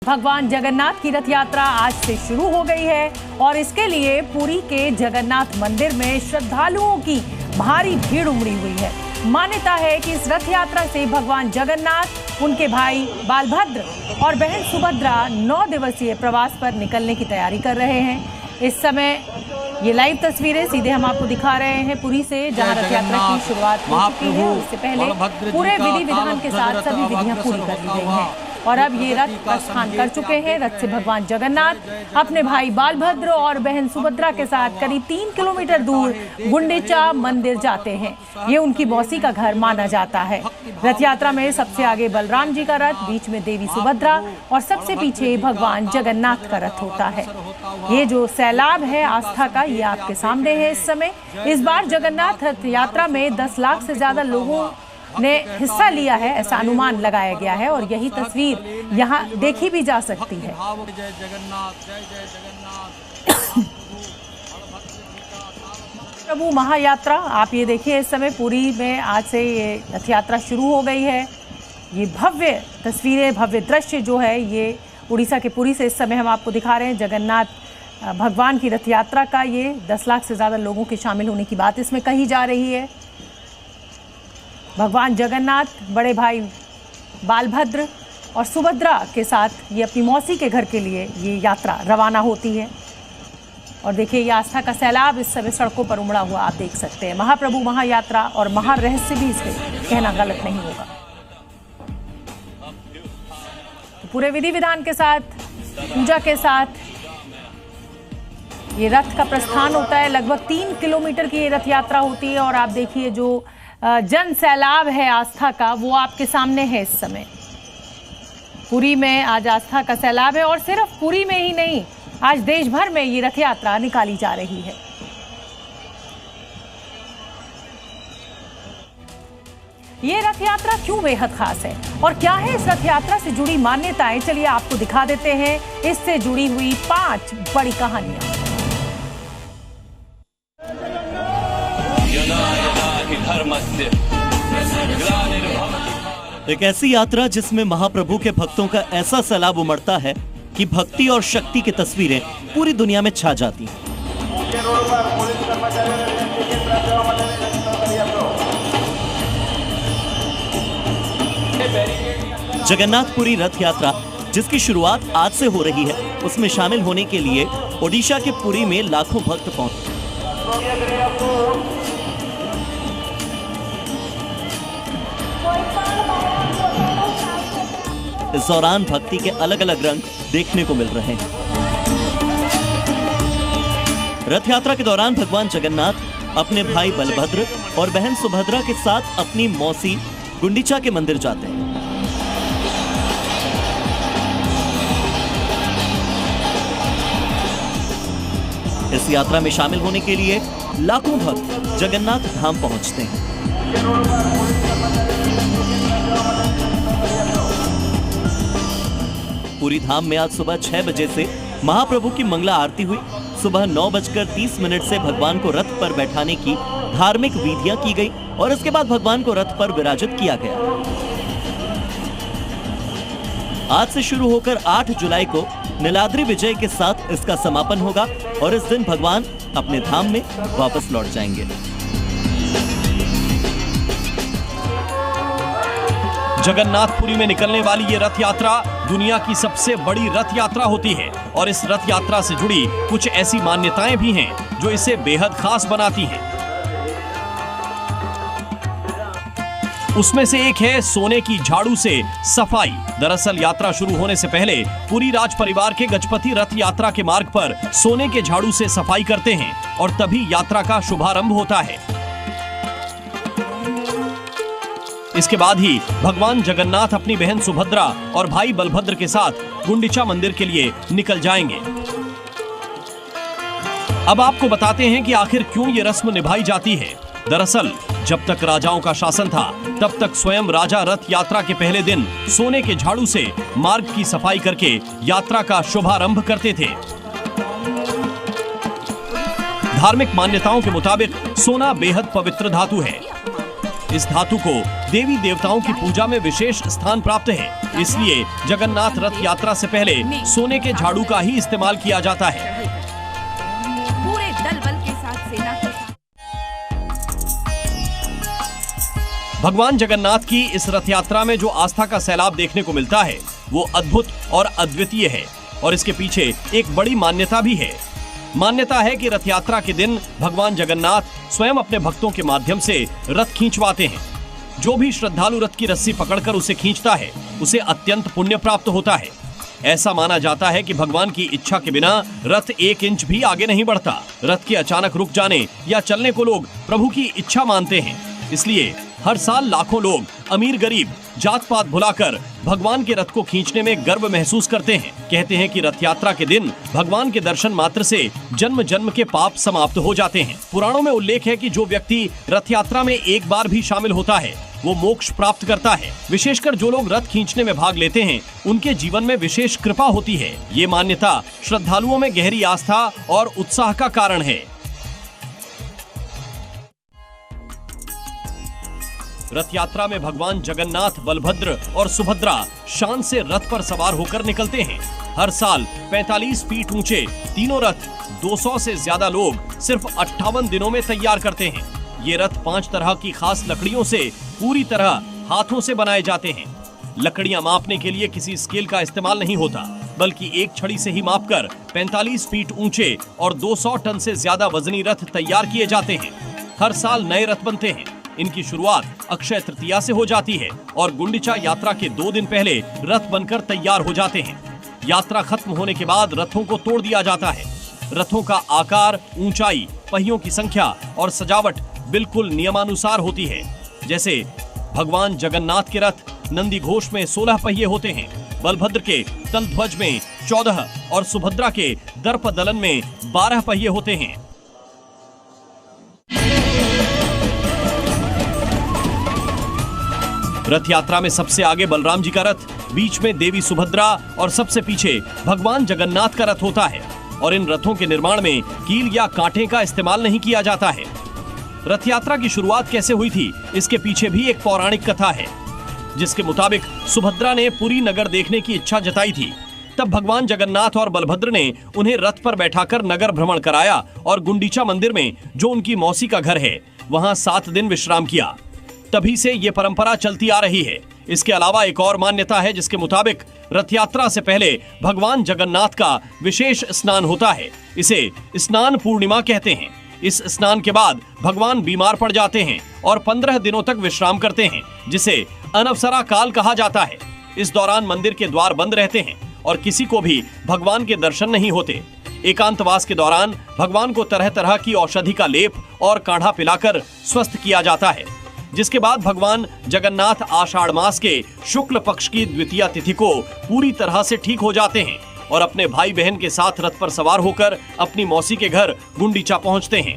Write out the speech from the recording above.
भगवान जगन्नाथ की रथ यात्रा आज से शुरू हो गई है और इसके लिए पुरी के जगन्नाथ मंदिर में श्रद्धालुओं की भारी भीड़ उमड़ी हुई है। मान्यता है कि इस रथ यात्रा से भगवान जगन्नाथ, उनके भाई बालभद्र और बहन सुभद्रा 9 दिवसीय प्रवास पर निकलने की तैयारी कर रहे हैं। इस समय ये लाइव तस्वीरें सीधे हम आपको दिखा रहे हैं पुरी से, जहां रथ यात्रा की शुरुआत हो चुकी है। इससे पहले पूरे विधि विधान के साथ सभी विधियां पूरी कर ली गई हैं और अब ये रथ प्रस्थान कर चुके हैं। रथ से भगवान जगन्नाथ अपने भाई बालभद्र और बहन सुभद्रा के साथ करीब 3 किलोमीटर दूर गुंडीचा मंदिर जाते हैं। ये उनकी मौसी का घर माना जाता है। रथ यात्रा में सबसे आगे बलराम जी का रथ, बीच में देवी सुभद्रा और सबसे पीछे भगवान जगन्नाथ का रथ होता है। ये जो सैलाब है आस्था का, ये आपके सामने है इस समय। इस बार जगन्नाथ रथ यात्रा में 10 लाख से ज्यादा लोगों ने हिस्सा लिया है, ऐसा अनुमान लगाया गया है और यही तस्वीर यहाँ देखी भी जा सकती है। प्रभु महायात्रा आप ये देखिए, इस समय पुरी में आज से ये रथ यात्रा शुरू हो गई है। ये भव्य तस्वीरें, भव्य दृश्य जो है ये उड़ीसा के पुरी से इस समय हम आपको दिखा रहे हैं। जगन्नाथ भगवान की रथ यात्रा का ये 10 लाख से ज़्यादा लोगों के शामिल होने की बात इसमें कही जा रही है। भगवान जगन्नाथ बड़े भाई बालभद्र और सुभद्रा के साथ ये अपनी मौसी के घर के लिए ये यात्रा रवाना होती है। और देखिए, ये आस्था का सैलाब इस समय सड़कों पर उमड़ा हुआ आप देख सकते हैं। महाप्रभु महायात्रा और महारहस्य भी इसे कहना गलत नहीं होगा। तो पूरे विधि विधान के साथ, पूजा के साथ ये रथ का प्रस्थान होता है। लगभग 3 किलोमीटर की ये रथ यात्रा होती है और आप देखिए जो जन सैलाब है आस्था का, वो आपके सामने है इस समय। पुरी में आज आस्था का सैलाब है और सिर्फ पुरी में ही नहीं, आज देश भर में ये रथ यात्रा निकाली जा रही है। ये रथ यात्रा क्यों बेहद खास है और क्या है इस रथ यात्रा से जुड़ी मान्यताएं, चलिए आपको दिखा देते हैं इससे जुड़ी हुई 5 बड़ी कहानियां। एक ऐसी यात्रा जिसमें महाप्रभु के भक्तों का ऐसा सैलाब उमड़ता है कि भक्ति और शक्ति की तस्वीरें पूरी दुनिया में छा जाती हैं। जगन्नाथपुरी रथ यात्रा जिसकी शुरुआत आज से हो रही है, उसमें शामिल होने के लिए ओडिशा के पुरी में लाखों भक्त पहुंचे। इस दौरान भक्ति के अलग अलग रंग देखने को मिल रहे हैं। रथ यात्रा के दौरान भगवान जगन्नाथ अपने भाई बलभद्र और बहन सुभद्रा के साथ अपनी मौसी गुंडीचा के मंदिर जाते हैं। इस यात्रा में शामिल होने के लिए लाखों भक्त जगन्नाथ धाम पहुंचते हैं। पुरी धाम में आज सुबह 6 बजे से महाप्रभु की मंगला आरती हुई। सुबह 9:30 से भगवान को रथ पर बैठाने की धार्मिक विधियां की गई और इसके बाद भगवान को रथ पर विराजित किया गया। आज से शुरू होकर 8 जुलाई को नीलाद्रि विजय के साथ इसका समापन होगा और इस दिन भगवान अपने धाम में वापस लौट जाएंगे। जगन्नाथपुरी में निकलने वाली ये रथ यात्रा दुनिया की सबसे बड़ी रथ यात्रा होती है और इस रथ यात्रा से जुड़ी कुछ ऐसी मान्यताएं भी हैं जो इसे बेहद खास बनाती हैं। उसमें से एक है सोने की झाड़ू से सफाई। दरअसल यात्रा शुरू होने से पहले पुरी राज परिवार के गजपति रथ यात्रा के मार्ग पर सोने के झाड़ू से सफाई करते हैं और तभी यात्रा का शुभारंभ होता है। इसके बाद ही भगवान जगन्नाथ अपनी बहन सुभद्रा और भाई बलभद्र के साथ गुंडीचा मंदिर के लिए निकल जाएंगे। अब आपको बताते हैं कि आखिर क्यों ये रस्म निभाई जाती है। दरअसल जब तक राजाओं का शासन था, तब तक स्वयं राजा रथ यात्रा के पहले दिन सोने के झाड़ू से मार्ग की सफाई करके यात्रा का शुभारंभ करते थे। धार्मिक मान्यताओं के मुताबिक सोना बेहद पवित्र धातु है। इस धातु को देवी देवताओं की पूजा में विशेष स्थान प्राप्त है। इसलिए जगन्नाथ रथ यात्रा से पहले सोने के झाड़ू का ही इस्तेमाल किया जाता है। पूरे दल बल के साथ सेना के साथ भगवान जगन्नाथ की इस रथ यात्रा में जो आस्था का सैलाब देखने को मिलता है वो अद्भुत और अद्वितीय है और इसके पीछे एक बड़ी मान्यता भी है। मान्यता है कि रथ यात्रा के दिन भगवान जगन्नाथ स्वयं अपने भक्तों के माध्यम से रथ खींचवाते हैं। जो भी श्रद्धालु रथ की रस्सी पकड़कर उसे खींचता है उसे अत्यंत पुण्य प्राप्त होता है। ऐसा माना जाता है कि भगवान की इच्छा के बिना रथ 1 इंच भी आगे नहीं बढ़ता। रथ के अचानक रुक जाने या चलने को लोग प्रभु की इच्छा मानते हैं। इसलिए हर साल लाखों लोग अमीर गरीब जात पात भुलाकर भगवान के रथ को खींचने में गर्व महसूस करते हैं। कहते हैं कि रथ यात्रा के दिन भगवान के दर्शन मात्र से जन्म जन्म के पाप समाप्त हो जाते हैं। पुराणों में उल्लेख है कि जो व्यक्ति रथ यात्रा में एक बार भी शामिल होता है वो मोक्ष प्राप्त करता है। विशेषकर जो लोग रथ खींचने में भाग लेते हैं उनके जीवन में विशेष कृपा होती है। ये मान्यता श्रद्धालुओं में गहरी आस्था और उत्साह का कारण है। रथ यात्रा में भगवान जगन्नाथ, बलभद्र और सुभद्रा शान से रथ पर सवार होकर निकलते हैं। हर साल 45 फीट ऊंचे तीनों रथ 200 से ज्यादा लोग सिर्फ 58 दिनों में तैयार करते हैं। ये रथ 5 तरह की खास लकड़ियों से पूरी तरह हाथों से बनाए जाते हैं। लकड़ियां मापने के लिए किसी स्केल का इस्तेमाल नहीं होता, बल्कि एक छड़ी से ही मापकर 45 फीट ऊंचे और 200 टन से ज्यादा वजनी रथ तैयार किए जाते हैं। हर साल नए रथ बनते हैं। इनकी शुरुआत अक्षय तृतीया से हो जाती है और गुंडीचा यात्रा के 2 दिन पहले रथ बनकर तैयार हो जाते हैं। यात्रा खत्म होने के बाद रथों को तोड़ दिया जाता है। रथों का आकार, ऊंचाई, पहियों की संख्या और सजावट बिल्कुल नियमानुसार होती है। जैसे भगवान जगन्नाथ के रथ नंदी घोष में 16 पहिए होते हैं, बलभद्र के तलध्वज में 14 और सुभद्रा के दर्प दलन में 12 पहिए होते हैं। रथ यात्रा में सबसे आगे बलराम जी का रथ, बीच में देवी सुभद्रा और सबसे पीछे भगवान जगन्नाथ का रथ होता है। और इन रथों के निर्माण में कील या कांटे का इस्तेमाल नहीं किया जाता है। रथ यात्रा की शुरुआत कैसे हुई थी, इसके पीछे भी एक पौराणिक कथा है, जिसके मुताबिक सुभद्रा ने पुरी नगर देखने की इच्छा जताई थी। तब भगवान जगन्नाथ और बलभद्र ने उन्हें रथ पर बैठाकर नगर भ्रमण कराया और गुंडीचा मंदिर में, जो उनकी मौसी का घर है, वहां 7 दिन विश्राम किया। तभी से ये परंपरा चलती आ रही है। इसके अलावा एक और मान्यता है जिसके मुताबिक रथ यात्रा से पहले भगवान जगन्नाथ का विशेष स्नान होता है। इसे स्नान पूर्णिमा कहते हैं। इस स्नान के बाद भगवान बीमार पड़ जाते हैं और 15 दिनों तक विश्राम करते हैं, जिसे अनवसरा काल कहा जाता है। इस दौरान मंदिर के द्वार बंद रहते हैं और किसी को भी भगवान के दर्शन नहीं होते। एकांतवास के दौरान भगवान को तरह तरह की औषधि का लेप और काढ़ा पिलाकर स्वस्थ किया जाता है, जिसके बाद भगवान जगन्नाथ आषाढ़ मास के शुक्ल पक्ष की द्वितीया तिथि को पूरी तरह से ठीक हो जाते हैं और अपने भाई बहन के साथ रथ पर सवार होकर अपनी मौसी के घर गुंडीचा पहुंचते हैं।